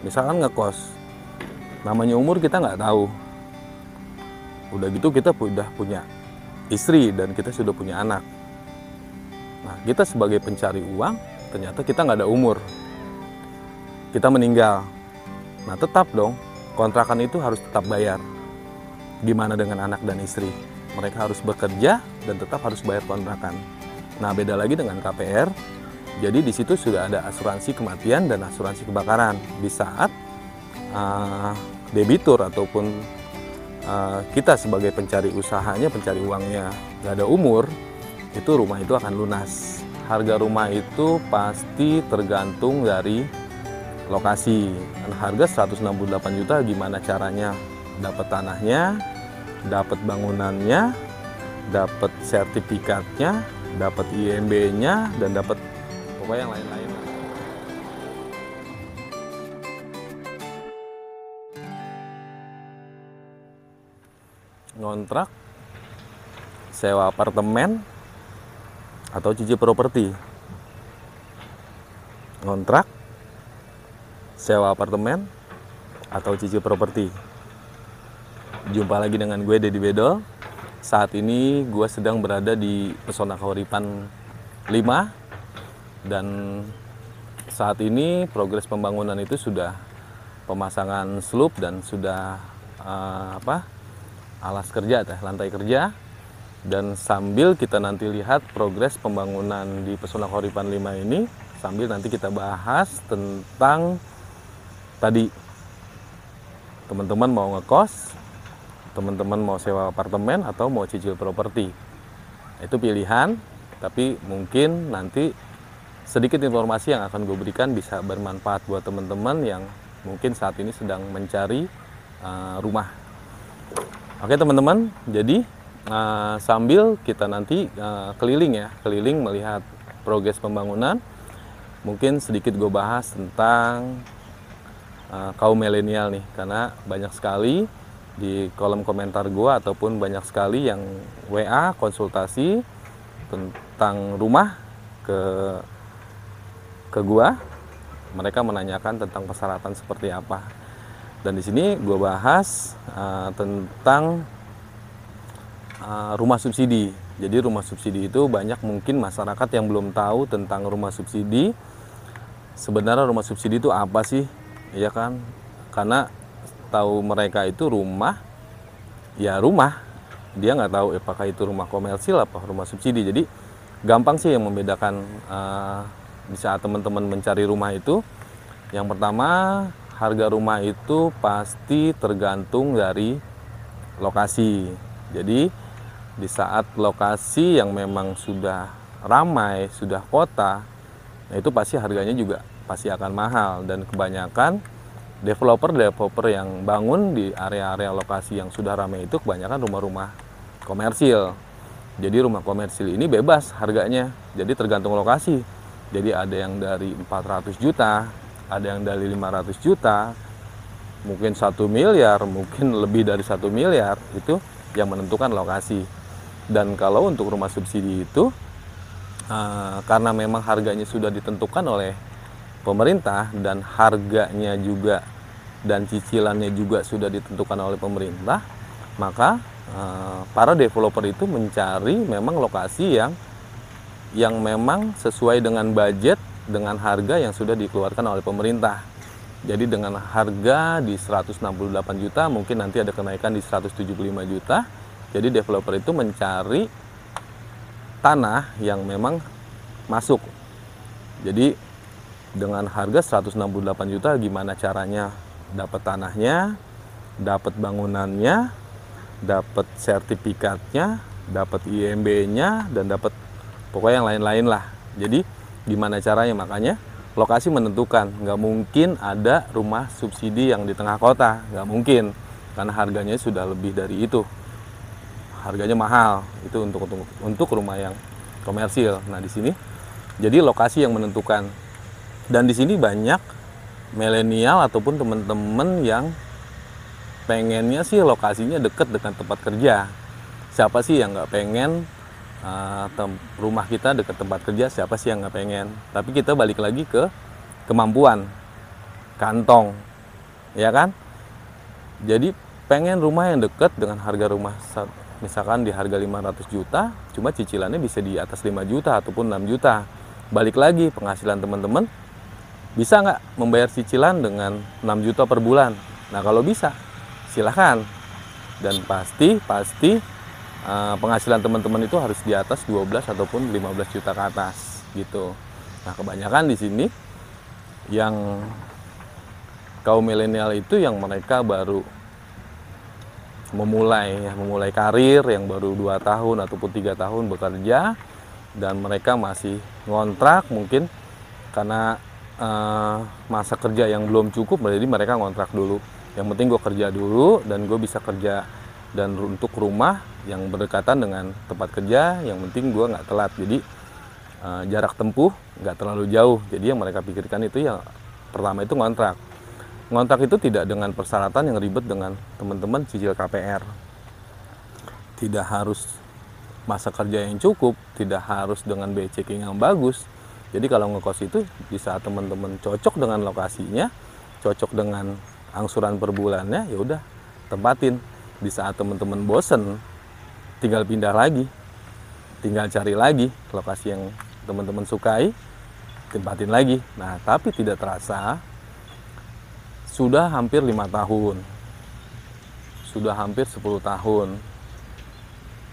Misalkan ngekos, namanya umur kita nggak tahu. Udah gitu kita udah punya istri dan kita sudah punya anak. Nah, kita sebagai pencari uang, ternyata kita nggak ada umur. Kita meninggal. Nah, tetap dong, kontrakan itu harus tetap bayar. Gimana dengan anak dan istri? Mereka harus bekerja dan tetap harus bayar kontrakan. Nah, beda lagi dengan KPR. Jadi di situ sudah ada asuransi kematian dan asuransi kebakaran. Di saat debitur ataupun kita sebagai pencari usahanya, pencari uangnya nggak ada umur, itu rumah itu akan lunas. Harga rumah itu pasti tergantung dari lokasi. Dan harga 168 juta gimana caranya? Dapat tanahnya, dapat bangunannya, dapat sertifikatnya, dapat IMB-nya, dan dapat pokoknya yang lain-lain. Ngontrak, sewa apartemen, atau cicil properti. Ngontrak, sewa apartemen, atau cicil properti. Jumpa lagi dengan gue, Deddy Bedol. Saat ini gue sedang berada di Pesona Kahuripan 5. Dan saat ini progres pembangunan itu sudah pemasangan slup dan sudah alas kerja, lantai kerja. Dan sambil kita nanti lihat progres pembangunan di Pesona Kahuripan 5 ini, sambil nanti kita bahas tentang tadi teman-teman mau ngekos, teman-teman mau sewa apartemen atau mau cicil properti. Itu pilihan, tapi mungkin nanti sedikit informasi yang akan gue berikan bisa bermanfaat buat teman-teman yang mungkin saat ini sedang mencari rumah. Oke teman-teman, jadi sambil kita nanti keliling melihat progres pembangunan, mungkin sedikit gue bahas tentang kaum milenial nih, karena banyak sekali di kolom komentar gue ataupun banyak sekali yang WA konsultasi tentang rumah ke gua. Mereka menanyakan tentang persyaratan seperti apa. Dan di sini gua bahas tentang rumah subsidi. Jadi rumah subsidi itu banyak mungkin masyarakat yang belum tahu tentang rumah subsidi. Sebenarnya rumah subsidi itu apa sih? Iya kan? Karena tahu mereka itu rumah, ya rumah. Dia nggak tahu apakah itu rumah komersil apa rumah subsidi. Jadi gampang sih yang membedakan di saat teman-teman mencari rumah itu. Yang pertama, harga rumah itu pasti tergantung dari lokasi. Jadi di saat lokasi yang memang sudah ramai, sudah kota, nah itu pasti harganya juga pasti akan mahal. Dan kebanyakan developer yang bangun di area-area lokasi yang sudah ramai itu kebanyakan rumah-rumah komersil. Jadi rumah komersil ini bebas harganya, jadi tergantung lokasi. Jadi ada yang dari 400 juta, ada yang dari 500 juta, mungkin 1 miliar, mungkin lebih dari 1 miliar, itu yang menentukan lokasi. Dan kalau untuk rumah subsidi itu, karena memang harganya sudah ditentukan oleh pemerintah dan harganya juga dan cicilannya juga sudah ditentukan oleh pemerintah, maka para developer itu mencari memang lokasi yang memang sesuai dengan budget, dengan harga yang sudah dikeluarkan oleh pemerintah. Jadi dengan harga di 168 juta, mungkin nanti ada kenaikan di 175 juta. Jadi developer itu mencari tanah yang memang masuk. Jadi dengan harga 168 juta gimana caranya dapat tanahnya, dapat bangunannya, dapat sertifikatnya, dapat IMB-nya, dan dapat pokoknya yang lain-lain lah. Jadi gimana caranya? Makanya lokasi menentukan. Nggak mungkin ada rumah subsidi yang di tengah kota, nggak mungkin, karena harganya sudah lebih dari itu. Harganya mahal itu untuk rumah yang komersil. Nah di sini jadi lokasi yang menentukan. Dan di sini banyak milenial ataupun teman-teman yang pengennya sih lokasinya dekat dengan tempat kerja. Siapa sih yang nggak pengen rumah kita dekat tempat kerja? Siapa sih yang nggak pengen? Tapi kita balik lagi ke kemampuan, kantong. ya kan? Jadi pengen rumah yang dekat dengan harga rumah, misalkan di harga 500 juta, cuma cicilannya bisa di atas 5 juta ataupun 6 juta. Balik lagi penghasilan teman-teman, bisa nggak membayar cicilan dengan 6 juta per bulan? Nah kalau bisa, silahkan. Dan pasti penghasilan teman-teman itu harus di atas 12 ataupun 15 juta ke atas gitu. Nah kebanyakan di sini yang kaum milenial itu yang mereka baru memulai karir, yang baru 2 tahun ataupun 3 tahun bekerja, dan mereka masih ngontrak mungkin karena masa kerja yang belum cukup, jadi mereka ngontrak dulu. Yang penting gue kerja dulu dan gue bisa kerja, dan untuk rumah yang berdekatan dengan tempat kerja, yang penting gue nggak telat, jadi jarak tempuh nggak terlalu jauh. Jadi yang mereka pikirkan itu yang pertama itu ngontrak. Ngontrak itu tidak dengan persyaratan yang ribet dengan teman-teman cicil KPR. Tidak harus masa kerja yang cukup, tidak harus dengan biaya checking yang bagus. Jadi kalau ngekos itu di saat teman-teman cocok dengan lokasinya, cocok dengan angsuran per bulannya, ya udah tempatin. Di saat teman-teman bosen, tinggal pindah lagi, tinggal cari lagi lokasi yang teman-teman sukai, tempatin lagi. Nah tapi tidak terasa sudah hampir 5 tahun, sudah hampir 10 tahun.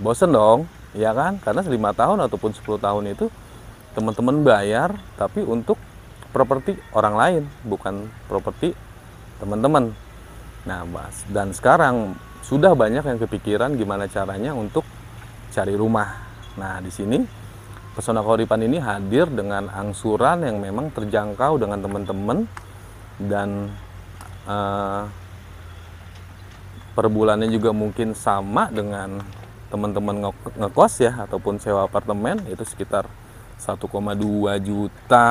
Bosen dong, ya kan? Karena 5 tahun ataupun 10 tahun itu teman-teman bayar, tapi untuk properti orang lain, bukan properti teman-teman. Nah, dan sekarang sudah banyak yang kepikiran gimana caranya untuk cari rumah. Nah, di sini Pesona Kauripan ini hadir dengan angsuran yang memang terjangkau dengan teman-teman, dan per bulannya juga mungkin sama dengan teman-teman ngekos ya, ataupun sewa apartemen, itu sekitar 1,2 juta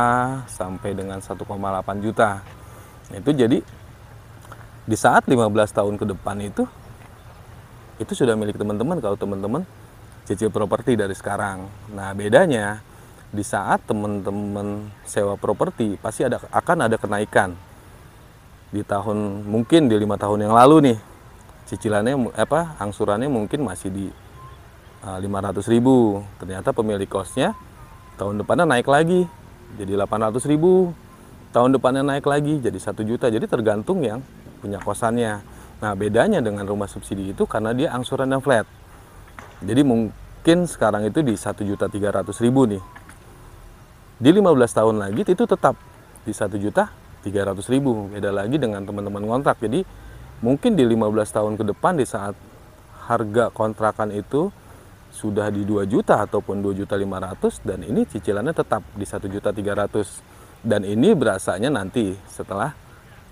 sampai dengan 1,8 juta. Itu jadi di saat 15 tahun ke depan itu sudah milik teman-teman kalau teman-teman cicil properti dari sekarang. Nah bedanya di saat teman-teman sewa properti pasti akan ada kenaikan. Di tahun mungkin di 5 tahun yang lalu nih cicilannya angsurannya mungkin masih di 500.000, ternyata pemilik kosnya tahun depannya naik lagi jadi 800.000, tahun depannya naik lagi jadi 1 juta. Jadi tergantung yang punya kosannya. Nah bedanya dengan rumah subsidi itu karena dia angsurannya flat, jadi mungkin sekarang itu di 1.300.000 nih, di 15 tahun lagi itu tetap di 1.300.000. Beda lagi dengan teman-teman ngontrak. Jadi mungkin di 15 tahun ke depan di saat harga kontrakan itu sudah di 2 juta ataupun 2.500.000, dan ini cicilannya tetap di 1.300.000. Dan ini berasanya nanti setelah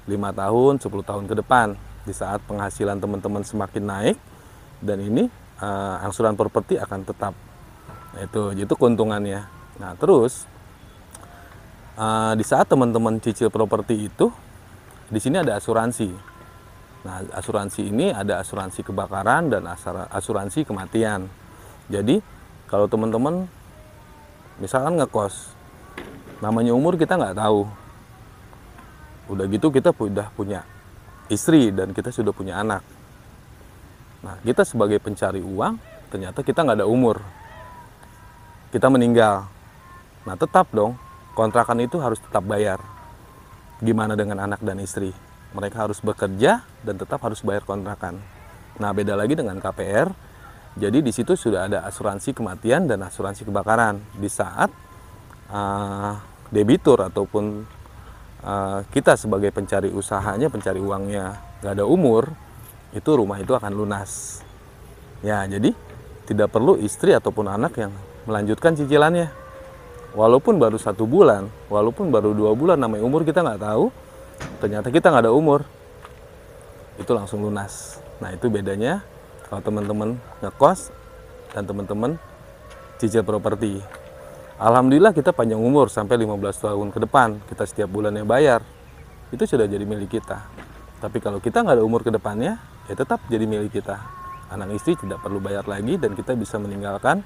5 tahun, 10 tahun ke depan, di saat penghasilan teman-teman semakin naik, dan ini angsuran properti akan tetap. Itu keuntungannya. Nah terus di saat teman-teman cicil properti itu, di sini ada asuransi. Nah, asuransi ini ada asuransi kebakaran dan asuransi kematian. Jadi, kalau teman-teman misalkan ngekos, namanya umur kita nggak tahu. Udah gitu kita udah punya istri dan kita sudah punya anak. Nah, kita sebagai pencari uang, ternyata kita nggak ada umur. Kita meninggal. Nah, tetap dong kontrakan itu harus tetap bayar. Gimana dengan anak dan istri? Mereka harus bekerja dan tetap harus bayar kontrakan. Nah, beda lagi dengan KPR. Jadi di situ sudah ada asuransi kematian dan asuransi kebakaran. Di saat debitur ataupun kita sebagai pencari usahanya, pencari uangnya nggak ada umur, itu rumah itu akan lunas. Ya, jadi tidak perlu istri ataupun anak yang melanjutkan cicilannya. Walaupun baru 1 bulan, walaupun baru 2 bulan, namanya umur kita nggak tahu, ternyata kita nggak ada umur, itu langsung lunas. Nah itu bedanya kalau teman-teman ngekos dan teman-teman cicil properti. Alhamdulillah kita panjang umur sampai 15 tahun ke depan, kita setiap bulannya bayar, itu sudah jadi milik kita. Tapi kalau kita nggak ada umur ke depannya, ya tetap jadi milik kita. Anak istri tidak perlu bayar lagi dan kita bisa meninggalkan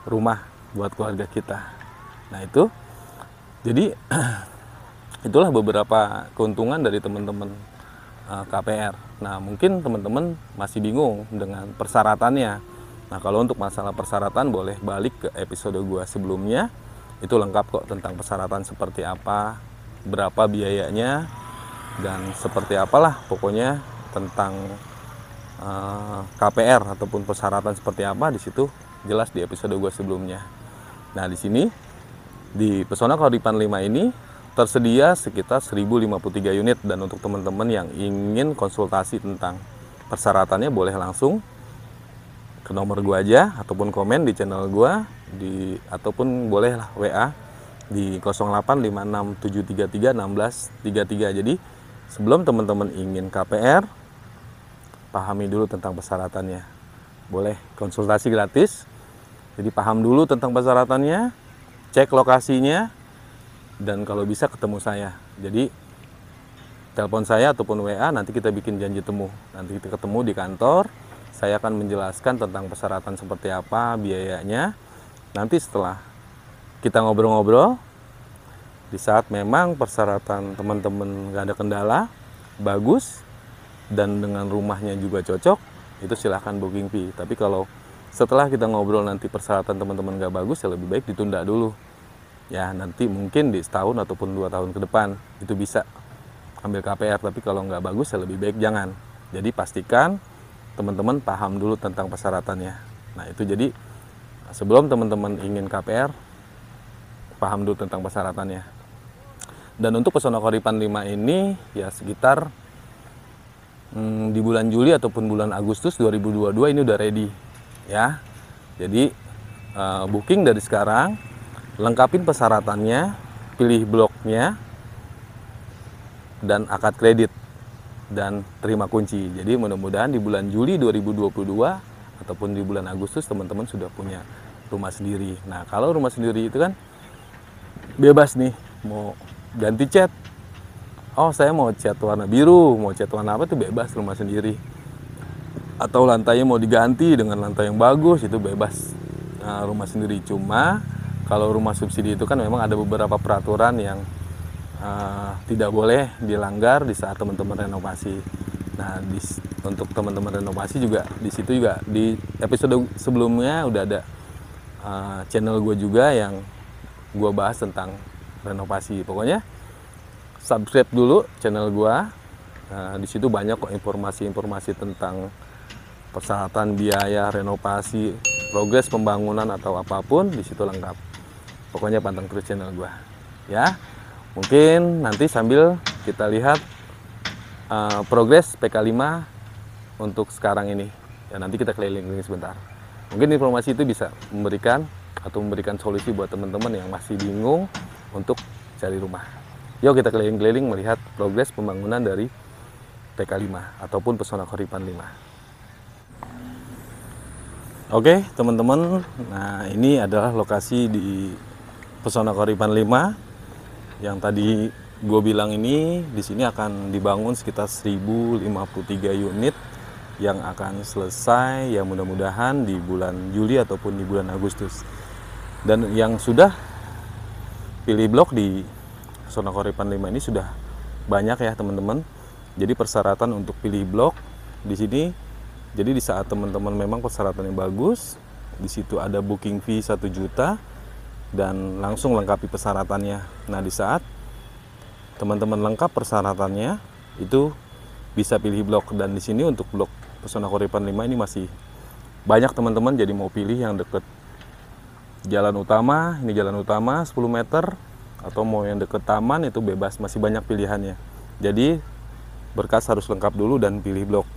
rumah buat keluarga kita. Nah itu, jadi itulah beberapa keuntungan dari teman-teman KPR. Nah, mungkin teman-teman masih bingung dengan persyaratannya. Nah, kalau untuk masalah persyaratan boleh balik ke episode gua sebelumnya. Itu lengkap kok tentang persyaratan seperti apa, berapa biayanya, dan seperti apalah pokoknya tentang KPR ataupun persyaratan seperti apa di situ jelas di episode gua sebelumnya. Nah, di sini di Pesona Kauripan 5 ini tersedia sekitar 1053 unit, dan untuk teman-teman yang ingin konsultasi tentang persyaratannya boleh langsung ke nomor gua aja ataupun komen di channel gua ataupun bolehlah WA di 0856733163. Jadi sebelum teman-teman ingin KPR, pahami dulu tentang persyaratannya. Boleh konsultasi gratis. Jadi paham dulu tentang persyaratannya, cek lokasinya, dan kalau bisa ketemu saya. Jadi telepon saya ataupun WA, nanti kita bikin janji temu. Nanti kita ketemu di kantor, saya akan menjelaskan tentang persyaratan seperti apa, biayanya. Nanti setelah kita ngobrol-ngobrol, di saat memang persyaratan teman-teman gak ada kendala, bagus, dan dengan rumahnya juga cocok, itu silahkan booking fee. Tapi kalau setelah kita ngobrol nanti persyaratan teman-teman gak bagus, ya lebih baik ditunda dulu. Ya, nanti mungkin di setahun ataupun 2 tahun ke depan itu bisa ambil KPR, tapi kalau nggak bagus ya lebih baik jangan. Jadi pastikan teman-teman paham dulu tentang persyaratannya. Nah, itu jadi sebelum teman-teman ingin KPR, paham dulu tentang persyaratannya. Dan untuk Pesona Kauripan 5 ini ya sekitar di bulan Juli ataupun bulan Agustus 2022 ini udah ready ya. Jadi booking dari sekarang, lengkapin persyaratannya, pilih bloknya, dan akad kredit, dan terima kunci. Jadi mudah-mudahan di bulan Juli 2022 ataupun di bulan Agustus teman-teman sudah punya rumah sendiri. Nah, kalau rumah sendiri itu kan bebas nih, mau ganti cat, oh saya mau cat warna biru, mau cat warna apa, itu bebas, rumah sendiri. Atau lantainya mau diganti dengan lantai yang bagus, itu bebas, rumah sendiri. Cuma kalau rumah subsidi itu kan memang ada beberapa peraturan yang tidak boleh dilanggar di saat teman-teman renovasi. Nah, untuk teman-teman renovasi juga di situ juga di episode sebelumnya udah ada channel gue juga yang gue bahas tentang renovasi. Pokoknya subscribe dulu channel gue. Di situ banyak kok informasi-informasi tentang persyaratan, biaya renovasi, progres pembangunan atau apapun, di situ lengkap. Pokoknya pantang terus channel gue ya. Mungkin nanti sambil kita lihat progres PK5 untuk sekarang ini ya, nanti kita keliling-keliling sebentar. Mungkin informasi itu bisa memberikan solusi buat teman-teman yang masih bingung untuk cari rumah. Yuk kita keliling-keliling melihat progres pembangunan dari PK5 ataupun Pesona Kauripan 5. Oke teman-teman, nah ini adalah lokasi di Pesona Kauripan 5 yang tadi gue bilang. Ini di sini akan dibangun sekitar 1053 unit yang akan selesai ya mudah-mudahan di bulan Juli ataupun di bulan Agustus. Dan yang sudah pilih blok di Pesona Kauripan 5 ini sudah banyak ya teman-teman. Jadi persyaratan untuk pilih blok di sini, jadi di saat teman-teman memang persyaratannya bagus, di situ ada booking fee 1 juta dan langsung lengkapi persyaratannya. Nah, di saat teman-teman lengkap persyaratannya itu bisa pilih blok. Dan di sini untuk blok Pesona Kauripan 5 ini masih banyak teman-teman, jadi mau pilih yang deket jalan utama, ini jalan utama 10 meter, atau mau yang deket taman, itu bebas, masih banyak pilihannya. Jadi berkas harus lengkap dulu dan pilih blok.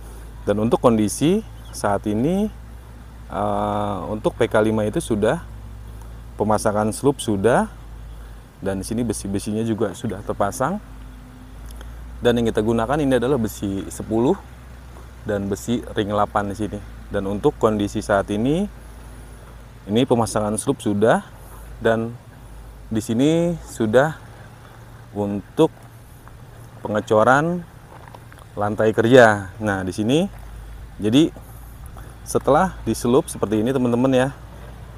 Dan untuk kondisi saat ini untuk PK5 itu sudah pemasangan sloop sudah, dan di sini besi-besinya juga sudah terpasang. Dan yang kita gunakan ini adalah besi 10 dan besi ring 8 di sini. Dan untuk kondisi saat ini pemasangan sloop sudah, dan di sini sudah untuk pengecoran lantai kerja. Nah, di sini jadi setelah di sloop seperti ini teman-teman ya,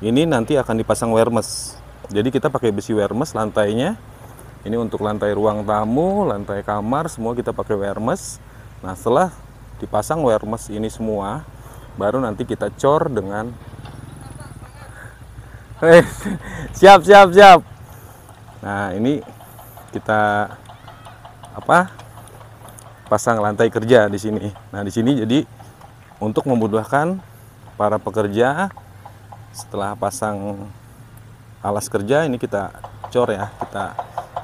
ini nanti akan dipasang wearmess. Jadi kita pakai besi wearmess lantainya. Ini untuk lantai ruang tamu, lantai kamar, semua kita pakai wearmess. Nah, setelah dipasang wire mesh ini semua, baru nanti kita cor dengan siap. Nah, ini kita pasang lantai kerja di sini. Nah, di sini jadi untuk memudahkan para pekerja setelah pasang alas kerja ini kita cor ya,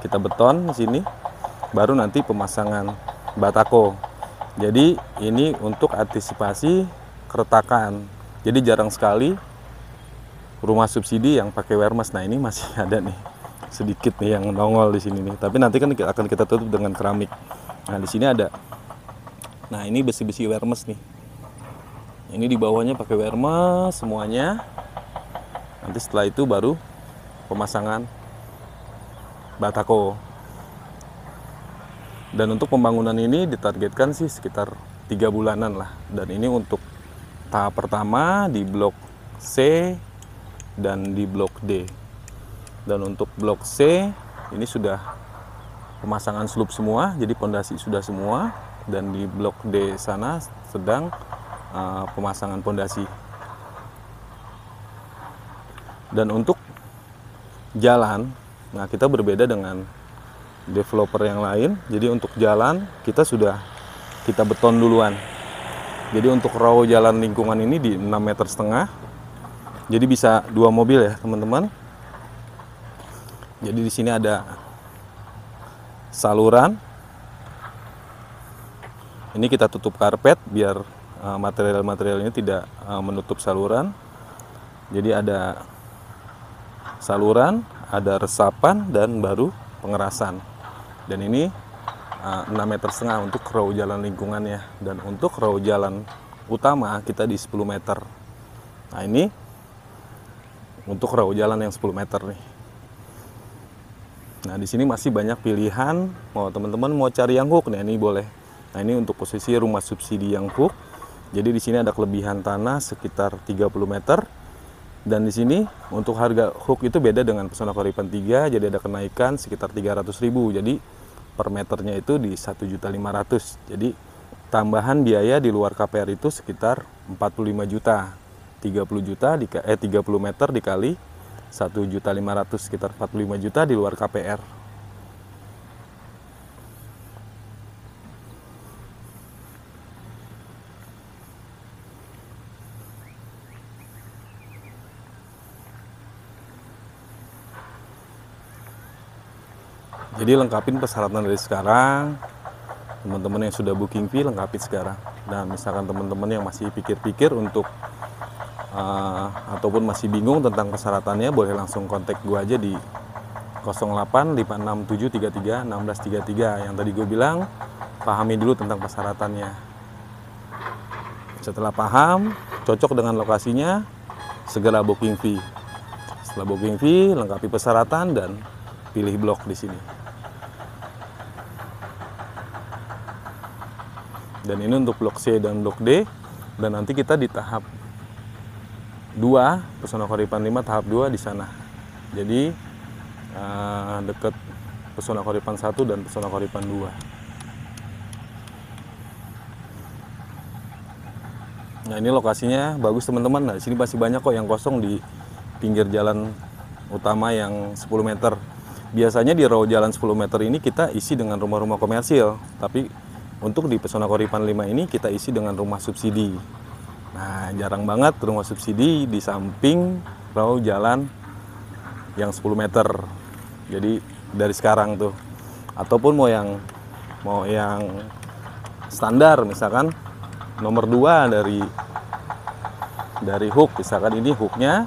kita beton di sini, baru nanti pemasangan batako. Jadi ini untuk antisipasi keretakan. Jadi jarang sekali rumah subsidi yang pakai wire mesh. Nah, ini masih ada nih sedikit nih yang nongol di sini nih. Tapi nanti kan akan kita tutup dengan keramik. Nah, di sini ada. Nah, ini besi-besi wire mesh nih. Ini di bawahnya pakai wire mesh semuanya. Nanti setelah itu baru pemasangan batako. Dan untuk pembangunan ini ditargetkan sih sekitar 3 bulanan lah. Dan ini untuk tahap pertama di blok C dan di blok D. Dan untuk blok C ini sudah pemasangan sloop semua, jadi pondasi sudah semua. Dan di blok D sana sedang pemasangan pondasi. Dan untuk jalan, nah kita berbeda dengan developer yang lain. Jadi untuk jalan kita beton duluan. Jadi untuk row jalan lingkungan ini di 6,5 meter. Jadi bisa 2 mobil ya teman-teman. Jadi di sini ada saluran. Ini kita tutup karpet biar material-material ini tidak menutup saluran. Jadi ada saluran, ada resapan, dan baru pengerasan. Dan ini 6,5 meter untuk row jalan lingkungannya. Dan untuk row jalan utama kita di 10 meter. Nah, ini untuk row jalan yang 10 meter nih. Nah, di sini masih banyak pilihan. Mau teman-teman mau cari yang hook, nah ini boleh. Nah, ini untuk posisi rumah subsidi yang hook. Jadi di sini ada kelebihan tanah sekitar 30 meter. Dan di sini untuk harga hook itu beda dengan Pesona Koripan 3, jadi ada kenaikan sekitar 300.000. Jadi per meternya itu di 1.500.000. Jadi tambahan biaya di luar KPR itu sekitar 45 juta. 30 meter dikali 1.500.000, sekitar 45 juta di luar KPR. Jadi lengkapin persyaratan dari sekarang. Teman-teman yang sudah booking fee lengkapin sekarang. Dan misalkan teman-teman yang masih pikir-pikir untuk ataupun masih bingung tentang persyaratannya, boleh langsung kontak gue aja di 0856733163 yang tadi gue bilang. Pahami dulu tentang persyaratannya. Setelah paham, cocok dengan lokasinya, segera booking fee. Setelah booking fee, lengkapi persyaratan dan pilih blok di sini. Dan ini untuk blok C dan blok D. Dan nanti kita di tahap 2, Pesona Koripan 5 tahap 2 di sana. Jadi dekat Pesona Koripan 1 dan Pesona Koripan 2. Nah, ini lokasinya bagus teman-teman. Nah, di sini masih banyak kok yang kosong di pinggir jalan utama yang 10 meter. Biasanya di row jalan 10 meter ini kita isi dengan rumah-rumah komersil. Tapi untuk di Pesona Koripan 5 ini kita isi dengan rumah subsidi. Nah, jarang banget rumah subsidi di samping row jalan yang 10 meter. Jadi dari sekarang tuh. Ataupun mau yang standar, misalkan nomor 2 dari hook. Misalkan ini hooknya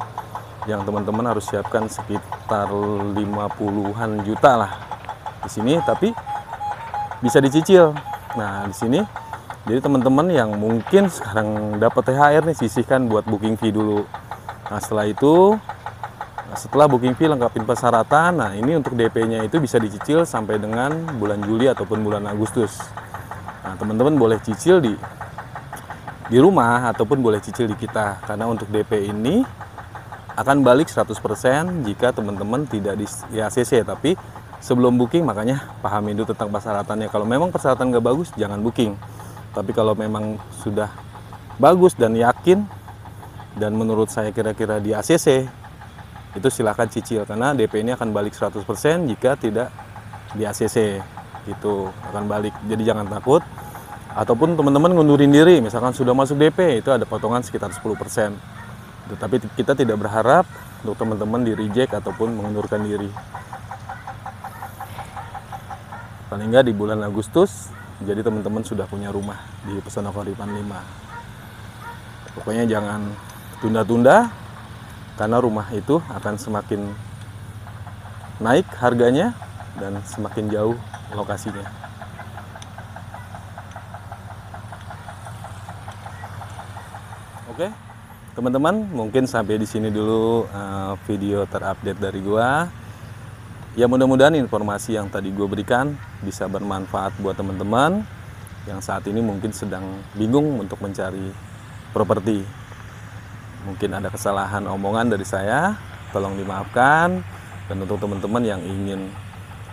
yang teman-teman harus siapkan sekitar 50-an juta lah di sini, tapi bisa dicicil. Nah, di sini jadi teman-teman yang mungkin sekarang dapat THR nih, sisihkan buat booking fee dulu. Nah, setelah booking fee lengkapin persyaratan. Nah, ini untuk DP-nya itu bisa dicicil sampai dengan bulan Juli ataupun bulan Agustus. Nah, teman-teman boleh cicil di rumah ataupun boleh cicil di kita. Karena untuk DP ini akan balik 100% jika teman-teman tidak di ACC. Tapi sebelum booking makanya pahami dulu tentang persyaratannya. Kalau memang persyaratan nggak bagus, jangan booking. Tapi kalau memang sudah bagus dan yakin, dan menurut saya kira-kira di ACC, itu silakan cicil, karena DP ini akan balik 100% jika tidak di ACC, itu akan balik. Jadi jangan takut. Ataupun teman-teman ngundurin diri, misalkan sudah masuk DP, itu ada potongan sekitar 10%. Tapi kita tidak berharap untuk teman-teman di reject ataupun mengundurkan diri. Paling nggak di bulan Agustus, jadi teman-teman sudah punya rumah di Pesona Keuripan 5. Pokoknya jangan tunda-tunda, karena rumah itu akan semakin naik harganya dan semakin jauh lokasinya. Oke, teman-teman, mungkin sampai di sini dulu video terupdate dari gua. Ya mudah-mudahan informasi yang tadi gue berikan bisa bermanfaat buat teman-teman yang saat ini mungkin sedang bingung untuk mencari properti. Mungkin ada kesalahan omongan dari saya, tolong dimaafkan. Dan untuk teman-teman yang ingin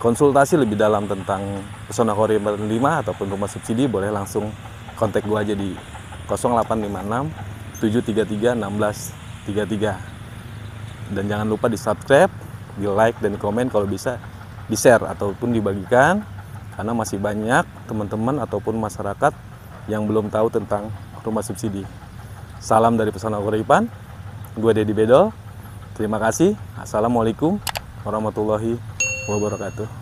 konsultasi lebih dalam tentang Pesona Keuripan 5 ataupun rumah subsidi, boleh langsung kontak gue aja di 0856 733 1633. Dan jangan lupa di subscribe, di like dan komen, kalau bisa di share ataupun dibagikan, karena masih banyak teman-teman ataupun masyarakat yang belum tahu tentang rumah subsidi. Salam dari Pesona Keuripan, gue Deddy Bedol. Terima kasih. Assalamualaikum warahmatullahi wabarakatuh.